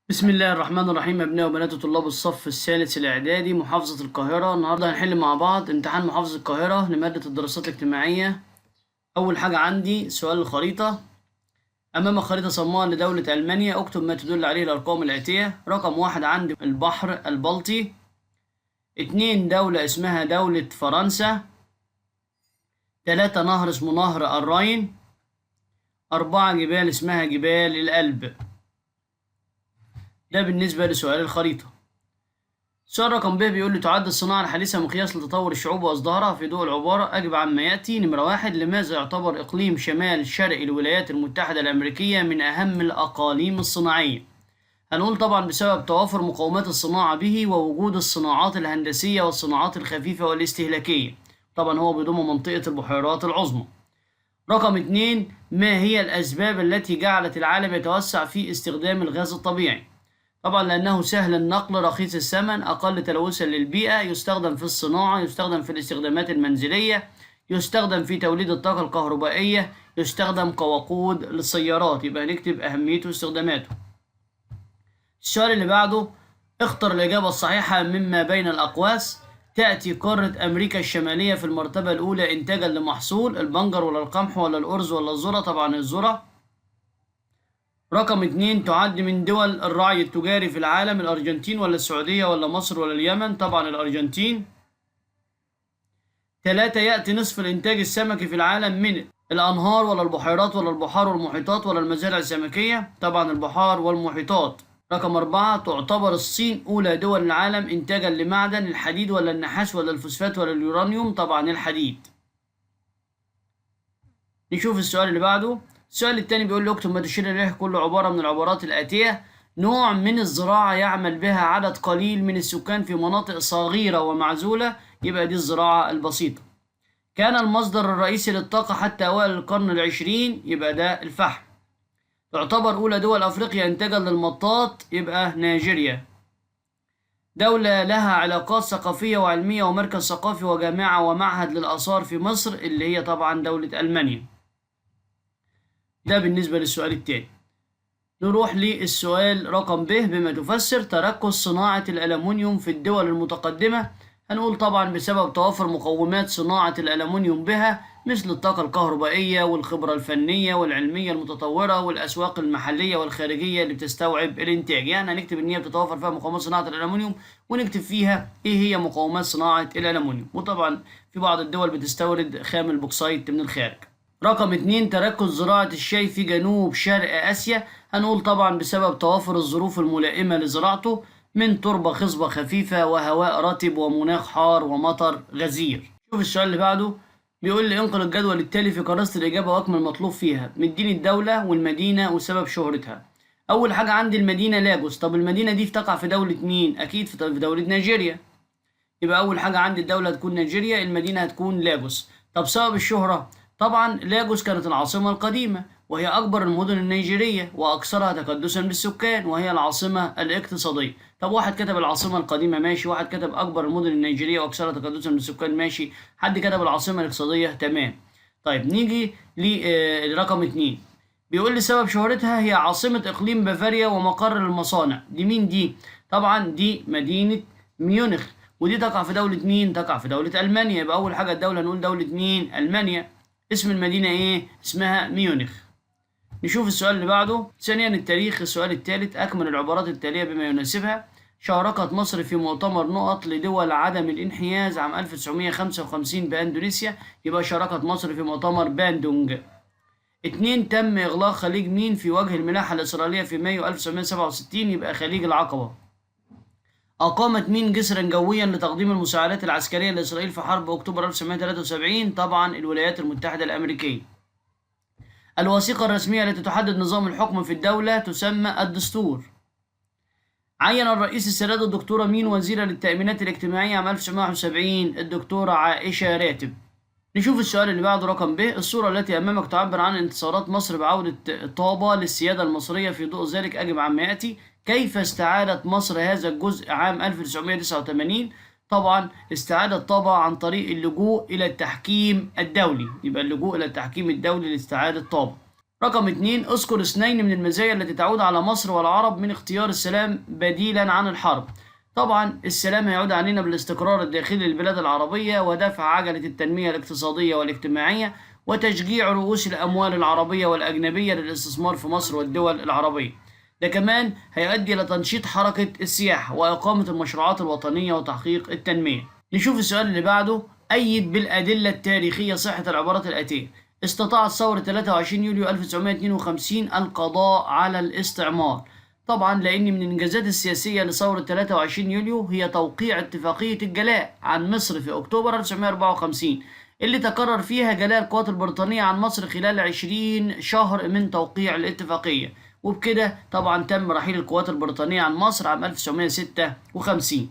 بسم الله الرحمن الرحيم. أبناء وبنات طلاب الصف الثالث الإعدادي محافظة القاهرة، النهاردة هنحل مع بعض امتحان محافظة القاهرة لمادة الدراسات الاجتماعية. أول حاجة عندي سؤال الخريطة. أمام خريطة صماء لدولة ألمانيا، اكتب ما تدل عليه الأرقام الآتية. رقم 1 عندي البحر البلطي. 2 دولة اسمها دولة فرنسا. 3 نهر اسمه نهر الراين. 4 جبال اسمها جبال الألب. ده بالنسبة لسؤال الخريطة. سؤال رقم ب بيقول لي تعد الصناعة الحديثة مقياس لتطور الشعوب وازدهارها في ضوء العبارة. أجب عما يأتي. نمرة 1، لماذا يعتبر إقليم شمال شرق الولايات المتحدة الأمريكية من أهم الأقاليم الصناعية؟ هنقول طبعا بسبب توافر مقومات الصناعة به ووجود الصناعات الهندسية والصناعات الخفيفة والاستهلاكية. طبعا هو بيضم منطقة البحيرات العظمى. رقم 2، ما هي الأسباب التي جعلت العالم يتوسع في استخدام الغاز الطبيعي؟ طبعا لأنه سهل النقل، رخيص الثمن، أقل تلوثا للبيئة، يستخدم في الصناعة، يستخدم في الاستخدامات المنزلية، يستخدم في توليد الطاقة الكهربائية، يستخدم كوقود للسيارات. يبقى نكتب أهميته واستخداماته. السؤال اللي بعده، اختر الإجابة الصحيحة مما بين الأقواس. تأتي قارة أمريكا الشمالية في المرتبة الأولى إنتاجا لمحصول البنجر ولا القمح ولا الأرز ولا الذرة؟ طبعا الذرة. رقم 2، تعد من دول الرعي التجاري في العالم الأرجنتين ولا السعودية ولا مصر ولا اليمن؟ طبعا الأرجنتين. 3، يأتي نصف الإنتاج السمكي في العالم من الأنهار ولا البحيرات ولا البحار والمحيطات ولا المزارع السمكية؟ طبعا البحار والمحيطات. رقم 4، تعتبر الصين أولى دول العالم إنتاجا لمعدن الحديد ولا النحاس ولا الفوسفات ولا اليورانيوم؟ طبعا الحديد. نشوف السؤال اللي بعده. السؤال الثاني بيقول لي اكتب ما تشير إليه كل عبارة من العبارات الآتية. نوع من الزراعة يعمل بها عدد قليل من السكان في مناطق صغيرة ومعزولة. يبقى دي الزراعة البسيطة. كان المصدر الرئيسي للطاقة حتى أوائل القرن العشرين. يبقى ده الفحم. تعتبر أولى دول أفريقيا إنتاجا للمطاط. يبقى نيجيريا. دولة لها علاقات ثقافية وعلمية ومركز ثقافي وجامعة ومعهد للآثار في مصر، اللي هي طبعا دولة ألمانيا. ده بالنسبة للسؤال التاني. نروح للسؤال رقم ب بما تفسر تركز صناعة الألمنيوم في الدول المتقدمة. هنقول طبعا بسبب توافر مقومات صناعة الألمنيوم بها، مثل الطاقة الكهربائية والخبرة الفنية والعلمية المتطورة والأسواق المحلية والخارجية اللي بتستوعب الإنتاج. يعني هنكتب إن هي بتتوفر فيها مقومات صناعة الألمنيوم، ونكتب فيها إيه هي مقومات صناعة الألمنيوم. وطبعا في بعض الدول بتستورد خام البوكسايت من الخارج. رقم 2، تركز زراعة الشاي في جنوب شرق آسيا. هنقول طبعا بسبب توافر الظروف الملائمة لزراعته من تربة خصبة خفيفة وهواء رطب ومناخ حار ومطر غزير. شوف السؤال اللي بعده. بيقول لي انقل الجدول التالي في كراسة الإجابة واكمل المطلوب فيها. مديني الدولة والمدينة وسبب شهرتها. أول حاجة عندي المدينة لاجوس. طب المدينة دي تقع في دولة مين؟ أكيد في دولة نيجيريا. يبقى أول حاجة عندي الدولة هتكون نيجيريا، المدينة هتكون لاجوس. طب سبب الشهرة، طبعا لاجوس كانت العاصمة القديمة وهي أكبر المدن النيجيرية وأكثرها تكدسا بالسكان وهي العاصمة الاقتصادية. طب واحد كتب العاصمة القديمة ماشي، واحد كتب أكبر المدن النيجيرية وأكثرها تكدسا بالسكان ماشي، حد كتب العاصمة الاقتصادية تمام. طيب نيجي لرقم 2. بيقول لي سبب شهرتها هي عاصمة إقليم بافاريا ومقر المصانع. دي مين دي؟ طبعا دي مدينة ميونخ. ودي تقع في دولة مين؟ تقع في دولة ألمانيا. يبقى أول حاجة الدولة نقول دولة مين؟ ألمانيا. اسم المدينة إيه؟ اسمها ميونخ. نشوف السؤال اللي بعده. ثانيا التاريخ. السؤال الثالث، أكمل العبارات التالية بما يناسبها. شاركت مصر في مؤتمر نقط لدول عدم الانحياز عام 1955 بأندونيسيا. يبقى شاركت مصر في مؤتمر باندونج. 2، تم إغلاق خليج مين في وجه الملاحة الإسرائيلية في مايو 1967؟ يبقى خليج العقبة. أقامت مين جسرا جويا لتقديم المساعدات العسكرية لإسرائيل في حرب أكتوبر 1973؟ طبعا الولايات المتحدة الأمريكية. الوثيقة الرسمية التي تحدد نظام الحكم في الدولة تسمى الدستور. عين الرئيس السادات الدكتورة مين وزيرة للتأمينات الاجتماعية عام 1971؟ الدكتورة عائشة راتب. نشوف السؤال اللي بعده رقم ب. الصورة التي أمامك تعبر عن انتصارات مصر بعودة طابة للسيادة المصرية. في ضوء ذلك أجب عما يأتي. كيف استعادت مصر هذا الجزء عام 1989؟ طبعا استعادت طابة عن طريق اللجوء إلى التحكيم الدولي. يبقى اللجوء إلى التحكيم الدولي لاستعادة طابة. رقم 2، اذكر اثنين من المزايا التي تعود على مصر والعرب من اختيار السلام بديلا عن الحرب. طبعا السلام هيعود علينا بالاستقرار الداخلي للبلاد العربية ودفع عجلة التنمية الاقتصادية والاجتماعية وتشجيع رؤوس الأموال العربية والأجنبية للاستثمار في مصر والدول العربية. ده كمان هيؤدي إلى تنشيط حركة السياحة وإقامة المشروعات الوطنية وتحقيق التنمية. نشوف السؤال اللي بعده. أيد بالأدلة التاريخية صحة العبارات الآتية: استطاعت ثورة 23 يوليو 1952 القضاء على الاستعمار. طبعا لأن من الإنجازات السياسية لثورة 23 يوليو هي توقيع اتفاقية الجلاء عن مصر في أكتوبر 1954 اللي تقرر فيها جلاء القوات البريطانية عن مصر خلال 20 شهر من توقيع الاتفاقية، وبكده طبعا تم رحيل القوات البريطانية عن مصر عام 1956.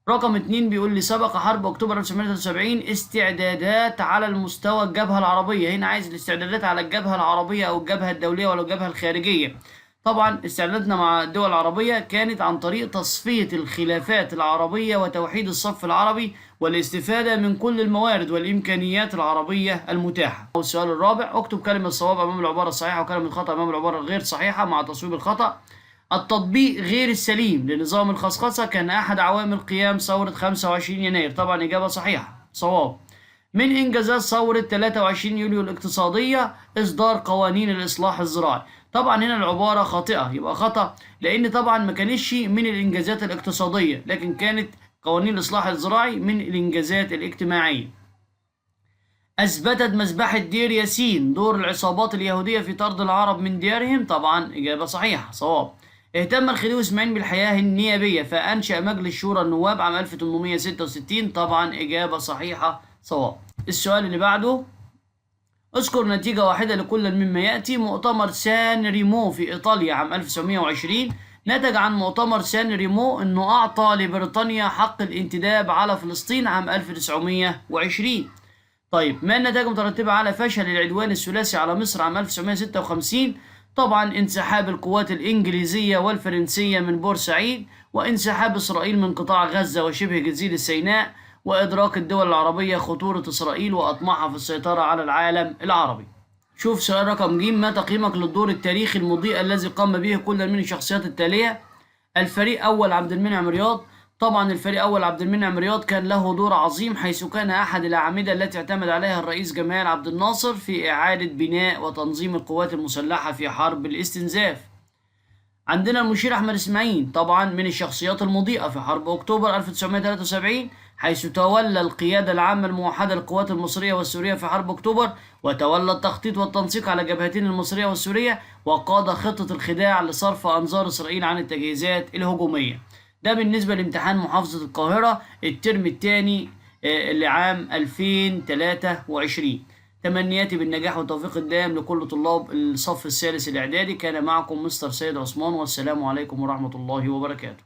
رقم 2 بيقول لي: سبق حرب أكتوبر 1973 استعدادات على المستوى الجبهة العربية. هنا عايز الاستعدادات على الجبهة العربية أو الجبهة الدولية ولا الجبهة الخارجية. طبعا استعداداتنا مع الدول العربية كانت عن طريق تصفية الخلافات العربية وتوحيد الصف العربي والاستفادة من كل الموارد والإمكانيات العربية المتاحة. والسؤال الرابع: اكتب كلمة صواب أمام العبارة الصحيحة وكلمة خطأ أمام العبارة الغير صحيحة مع تصويب الخطأ. التطبيق غير السليم لنظام الخصخصة كان أحد عوامل قيام ثورة 25 يناير. طبعا إجابة صحيحة صواب. من إنجازات ثورة 23 يوليو الاقتصادية إصدار قوانين الإصلاح الزراعي. طبعا هنا العبارة خاطئة، يبقى خطأ، لأن طبعا ما كانتش من الإنجازات الاقتصادية لكن كانت قوانين الإصلاح الزراعي من الإنجازات الاجتماعية. أثبتت مذبحة دير ياسين دور العصابات اليهودية في طرد العرب من ديارهم. طبعا إجابة صحيحة صواب. اهتم الخديوي اسماعيل بالحياة النيابية فأنشأ مجلس شورى النواب عام 1866. طبعا إجابة صحيحة صواب. السؤال اللي بعده: اذكر نتيجة واحدة لكل مما يأتي. مؤتمر سان ريمو في إيطاليا عام 1920 نتج عن مؤتمر سان ريمو أنه أعطى لبريطانيا حق الانتداب على فلسطين عام 1920. طيب ما النتائج المترتبة على فشل العدوان الثلاثي على مصر عام 1956؟ طبعا انسحاب القوات الإنجليزية والفرنسية من بورسعيد، وانسحاب إسرائيل من قطاع غزة وشبه جزيرة سيناء، وإدراك الدول العربية خطورة إسرائيل وأطماعها في السيطرة على العالم العربي. شوف سؤال رقم ج: ما تقييمك للدور التاريخي المضيء الذي قام به كل من الشخصيات التالية؟ الفريق أول عبد المنعم رياض. طبعا الفريق أول عبد المنعم رياض كان له دور عظيم حيث كان أحد الأعمدة التي اعتمد عليها الرئيس جمال عبد الناصر في إعادة بناء وتنظيم القوات المسلحة في حرب الاستنزاف. عندنا المشير أحمد إسماعيل طبعا من الشخصيات المضيئة في حرب أكتوبر 1973 حيث تولى القيادة العامة الموحدة للقوات المصرية والسورية في حرب أكتوبر وتولى التخطيط والتنسيق على جبهتين المصرية والسورية وقاد خطة الخداع لصرف أنظار إسرائيل عن التجهيزات الهجومية. ده بالنسبة لامتحان محافظة القاهرة الترم الثاني لعام 2023. تمنياتي بالنجاح والتوفيق الدائم لكل طلاب الصف الثالث الإعدادي. كان معكم مستر سيد عثمان، والسلام عليكم ورحمة الله وبركاته.